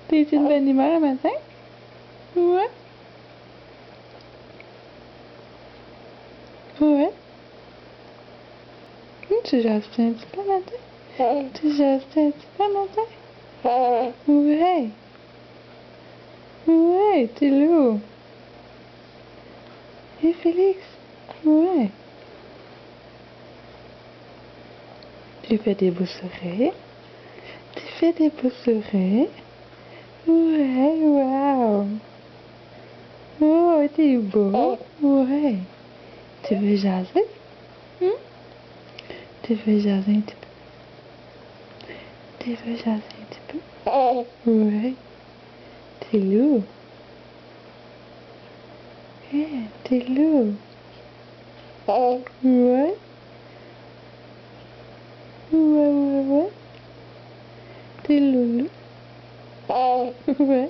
T'es une bonne humeur le matin? Ouais. Ouais. Tu jases un petit peu le matin? Tu jases un petit peu le matin? Ouais. Ouais, t'es lourd. Et Félix? Ouais. Tu fais des beaux sourires? Tu fais des beaux sourires? Ouais, waouh. Oh, t'es beau. Ouais. Tu veux jaser? Hmm? Tu veux jaser un petit peu? Tu veux jaser un petit peu? Ouais. T'es lourd. Yeah, t'es lourd. Ouais. Ouais, ouais, ouais. T'es loulou. Ouais.